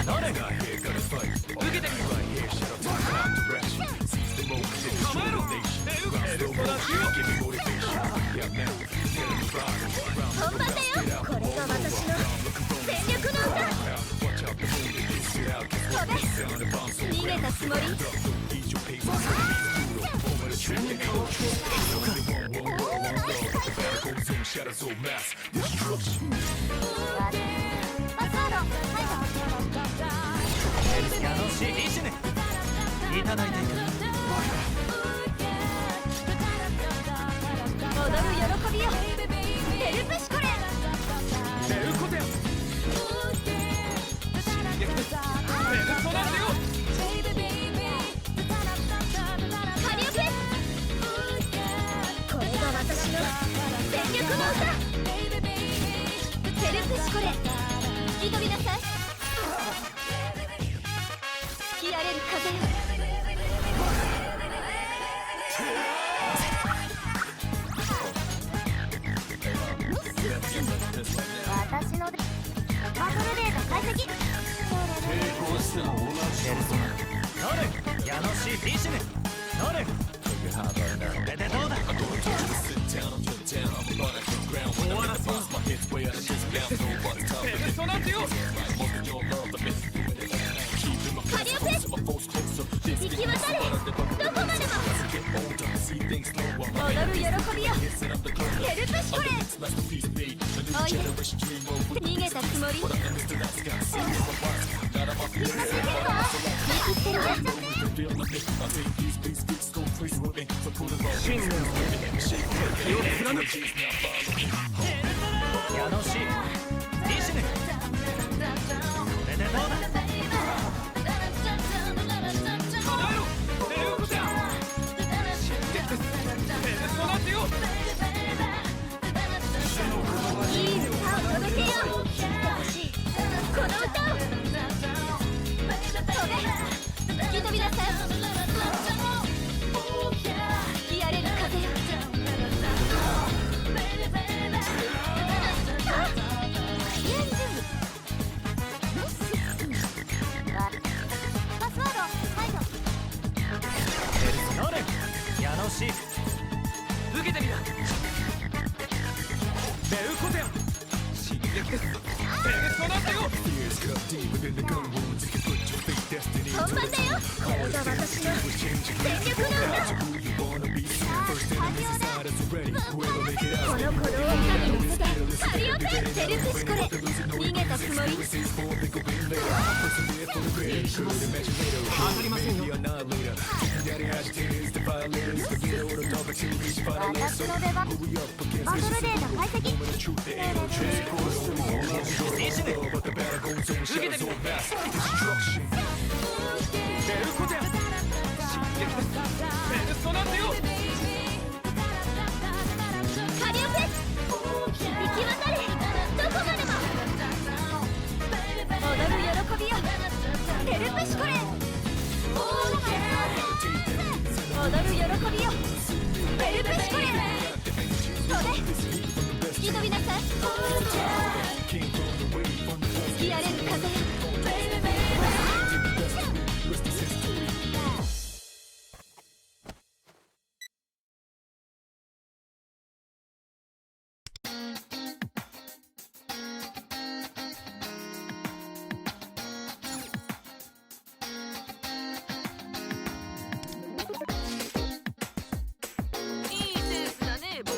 誰が受けてみろ。構えろ。エルコラジオ。本番だよ。これが私の全力の歌。飛べ。逃げたつもり。楽しいリシネいただいていく。踊る喜びよ。ヘルプシコレ。ベルコテア進撃です。ペルソナゼオ。カリオペ。これが私の全力の歌。ヘルプシコレ。引き飛びなさい。吹き荒れる風よ。私のバトルデータ解析。ペルソナノレヤノシリシネノレこれでどうだ。終わらせよ。ペルソナゼオ。カリオペ。行き渡れ。どこまでも。踊る喜びよ。ヘルプシコレ。おいで。逃げたつもり。信念を気を貫く。ヤノシリシネこれでどうだ。構えろ。ベルコテア進撃です。ペルソナゼオ。いい歌を届けよう。聴いてほしいこの歌を。飛べ。吹き飛びなさい。吹き荒れる風よ。パスワード解除。ノレヤノシ受けてみな。ベルコテア進撃です。ペルソナゼオ。本番だよ。これが私の全力の歌。さあ作業だ。この鼓動を歌に乗せてカリオペ。ヘルプシコレ。逃げたつもり。当たりませんよ。私の出番。バトルデータ解析。リシネ受けてみな。ベルコテア進撃です。ペルソナゼオ。カリオペ。行き渡れ。どこまでも。踊る喜びよ。ヘルプシコレ。踊る喜びよ。ヘルプシコレ。飛べ。吹き飛びなさい。吹き荒れる風よ。いいセンスだね、ボス。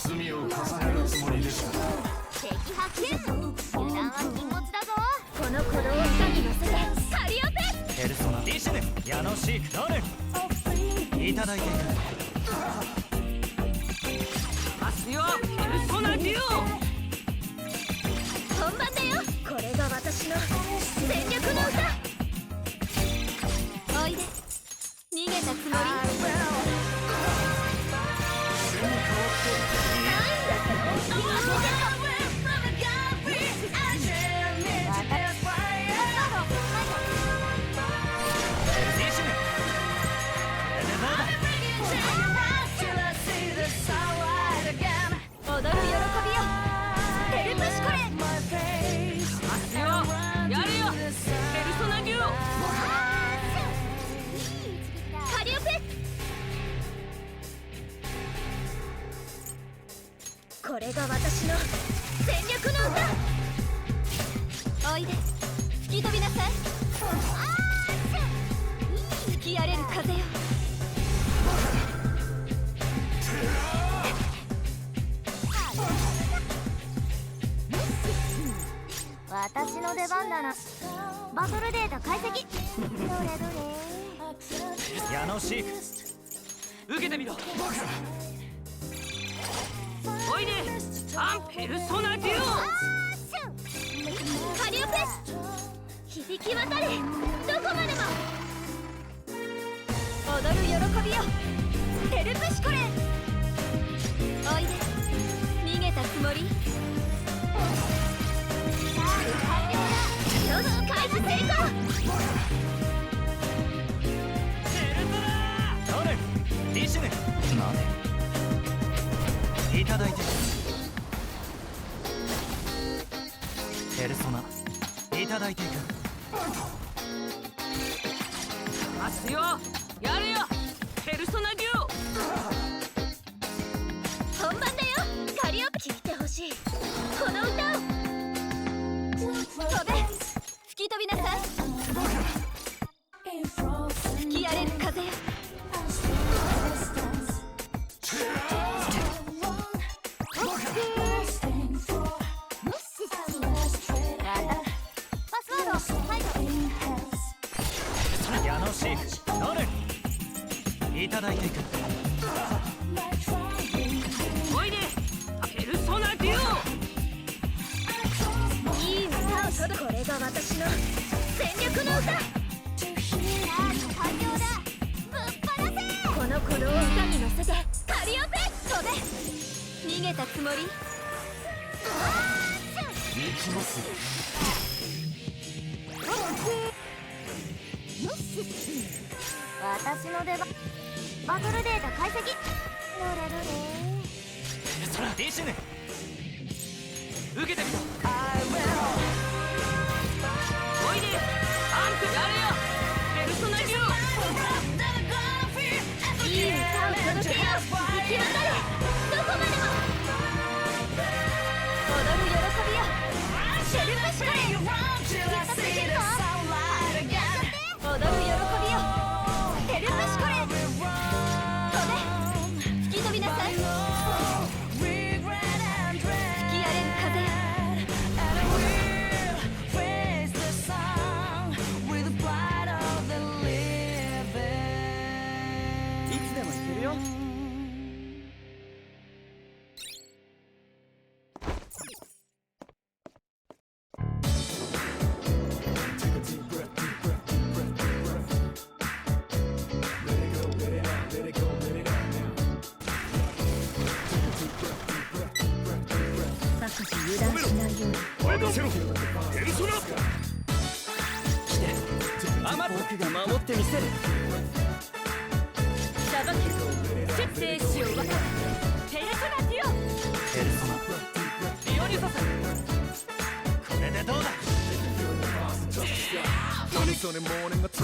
罪を重ねるつもりでした。敵発見。油断は禁物だぞ。この鼓動を歌に乗せてカリオペ。ペルソナリシネヤノシノレいただいていく。ますよ、ペルソナゼオ。本番だよ。これが私の全力の歌。おいで。逃げたつもり。なんだ私の全力の歌。おいで吹き飛びなさい。吹き荒れる風よ。私の出番だな。バトルデータ解析。どれどれ。矢野シーク受けてみろ。おいでアンペルソナデュカリオペ響き渡れ、どこまでも踊る喜びよ。ヘルプシコレ。おいで逃げたつもり。よし開始成功。どれリシュネ待ていただいてペルソナいただいていく。ますよ。やれよペルソナデュ本番だよ。カリオペ聴いてほしいこの歌を。飛べ吹き飛びなさい。吹き荒れる風よ。パスワードはい矢野シークどれいただいていく。おいでペルソナデュいい歌を取る。これが私の全力の歌。完了だ。ぶっ放せ。この鼓動を歌に乗せてカリオペ飛べ逃げたつもり。行きます私の出番。バトルデータ解析。どれどれ。そらリシュネ受けてみろ。おいでアンペやれよペルソナデュいい歌を届けよ。行き渡れどこまでも踊る喜びよ。シェルプシコレ。やったプレゼント踊る喜びよ。ヘルプシコレ。飛べ吹き飛びなさい。吹き荒れる風よ。いつでもいけるよ。各自油断しないように。任せろペルソナ来て僕が守ってみせる。さばけ設定しようわかるペルソナデュペルソナオリオニサさんこれでどうだ。こ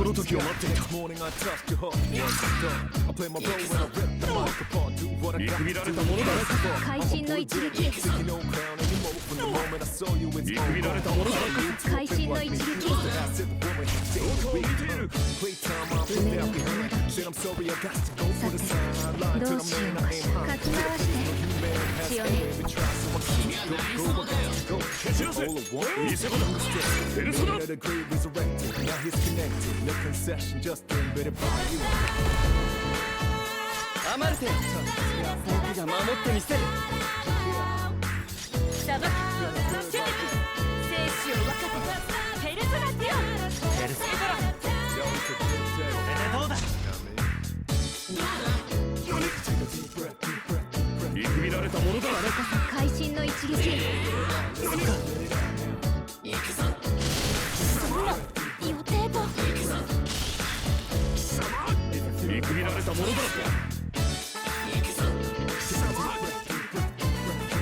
の時を待っていた。見くびられたものだ。会心の一撃。見くびられたものだ。会心の一撃。どうかを見ている。夢の花時。さてどうしようかしら。かき回して強め。蹴散らせ見せ場だペルソナ。アマルテ僕が守ってみせる。さばけチェネク生死を分かってペルソナデュペルソナこれでどうだ。見くびられたものだ。会心の一撃。そんな予定と。見くびられたものだ。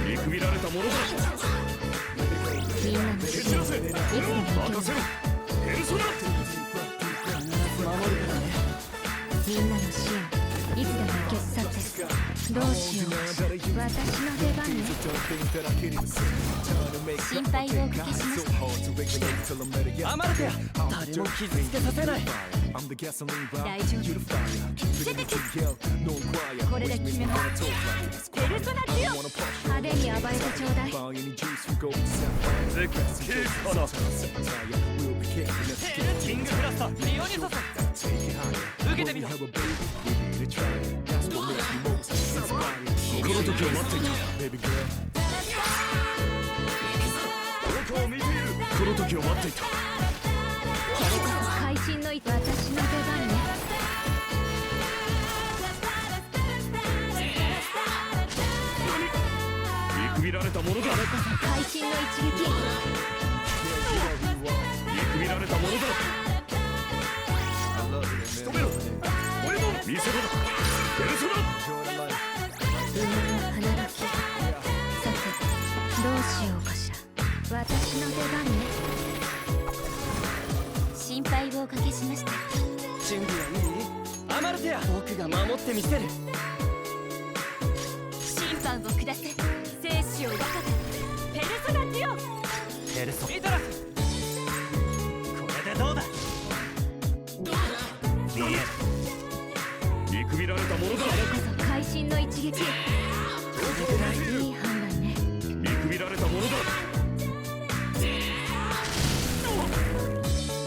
見くびられたものだ。みんなの支援いつでも受け任せろペルソナ。守るからね。みんなの支援いつでも受け去ってどうしようかしら。私の出番ね。心配をおかけしました。アマルテア、誰も傷つけさせない。大丈夫。出てきこれで決めます。ペルソナデュオ。派手に暴れてちょうだい。絶景かな。キングクラスターリオニソス、受けてみろ。この時を待っていた。この時を待っていた。会心の私の出番ね。見くびられたものだ。会心の一撃。見くびられたものだ。仕留めろ。俺も見せ場だ。ペルソナ。梅の花時。さてどうしようかしら。私の出番ね。心配をおかけしました。準備はいい？アマルテア、僕が守ってみせる。審判を下せ。生死を分かて。ペルソナデュオ。ペルソミトラス、これでどうだ。見える。見くびられたものだ。これこそ会心の一撃。これぐらいいい判断ね。見くびられたものだ。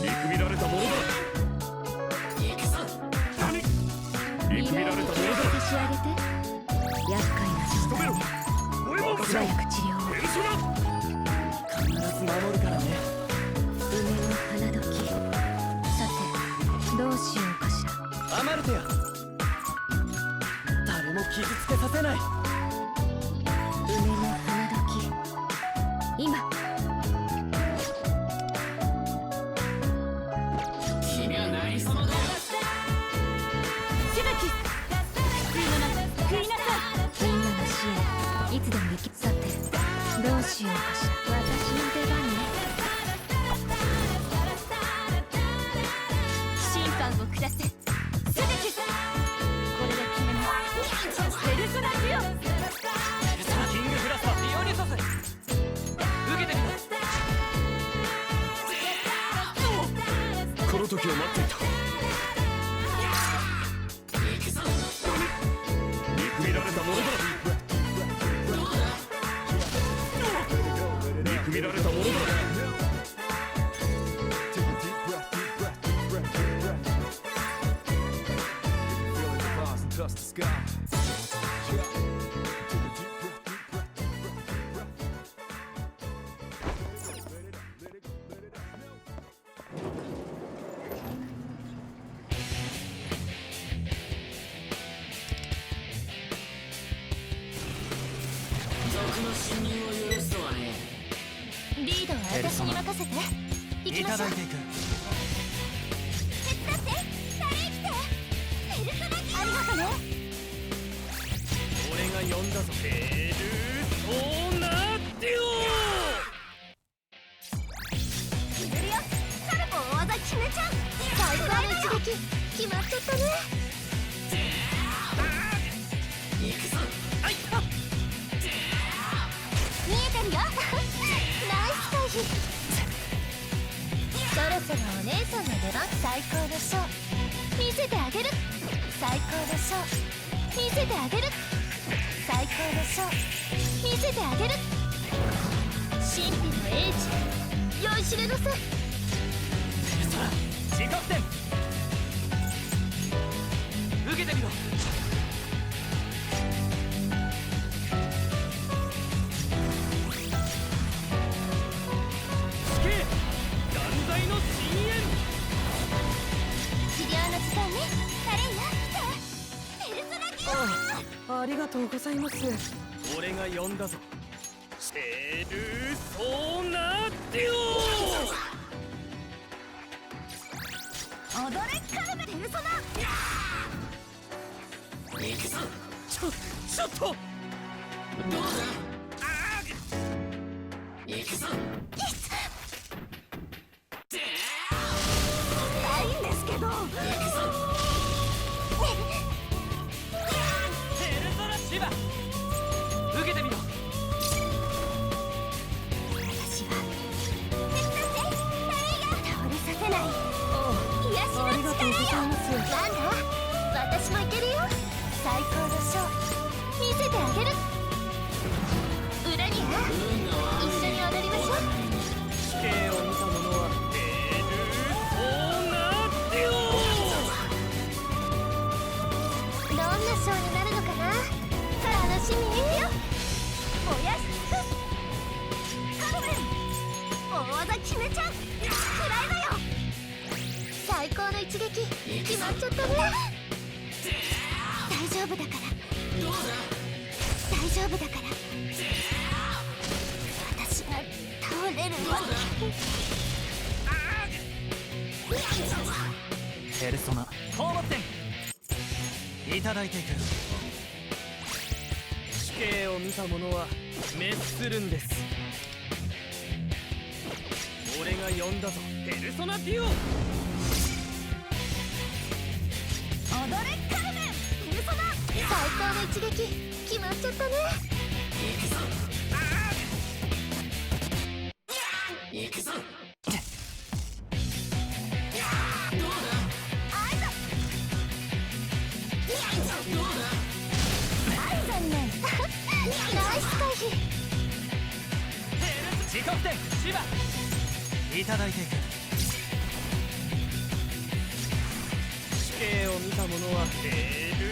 見くびられたものだ。見くびられたものだ。差し上げて。厄介な状態ね。俺も素早く治療を。ペルソナ。必ず守るからね。梅の花時。さてどうしようかしら。アマルテア、誰も傷つけさせない。梅の花時。今。君は何様だよ。しぶき。救いのな救いなさい。みんなの死へいつでも行き。さてどうしようかしら。私の出番ね。審判を下せ。すべき。これで決めます。ペルソナデュオ。キングクラスターリオニソス、受けてみろ。この時を待っていた。見くびられたものだ。見くびられたものだ。リードは私に任せて。行きいましょう。ただいていく。手伝って。誰来て。ペルソナギア。ありがとね。俺が呼んだぞ。ペルソナデュ決めるよ。カルポ大技決めちゃう。最高の一撃決まっちゃったね。見えてるよ。ナイス回避。そろそろお姉さんの出番。最高のショー見せてあげる。最高のショー見せてあげる。最高のショー見せてあげる。神秘の英知酔いしれなさい。自覚点、受けてみろ。死刑、断罪の深淵。治療の時間ね。カレンよ来て。ペルソナギア。ありがとうございます。俺が呼んだぞ。ペルソナデュオ。踊れカルベ。ペルソナ。行くぞ。ちょっと。どうだ。行くぞ。痛いんですけど。ペルソナシバ。最高のショー見せてあげる。裏には一緒に踊りましょう。死刑を見た者はエルトナディオ。どんなショーになるのかな、楽しみよ。おやすカルメン、大技決めちゃう。くらいだよ。最高の一撃決まっちゃったね。大丈夫だから、大丈夫だから、私が倒れるわけ。ペルソナ放物点いただいていく。死刑を見た者は滅するんです。俺が呼んだぞ、ペルソナデュオ。踊れカルメン、ペルソナ。最高の一撃決まっちゃったね。行くぞ。残念。ナイス回避。自己点シバいただいていく。死刑を見た者はエル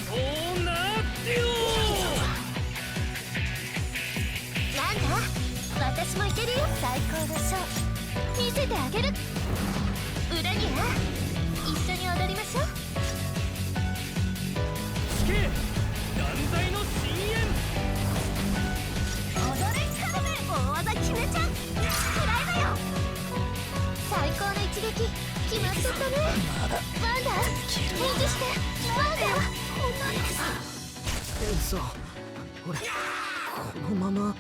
トナディオ。なんだ、私もいけるよ。最高のショー見せてあげる。裏には一緒に踊りましょう。死刑断罪の深淵。踊れカルメン、大技決めちゃう。くらいだよ。最高の一撃決まっちゃったね。ワンダ返事して。ワンダこんなの。嘘、俺このまま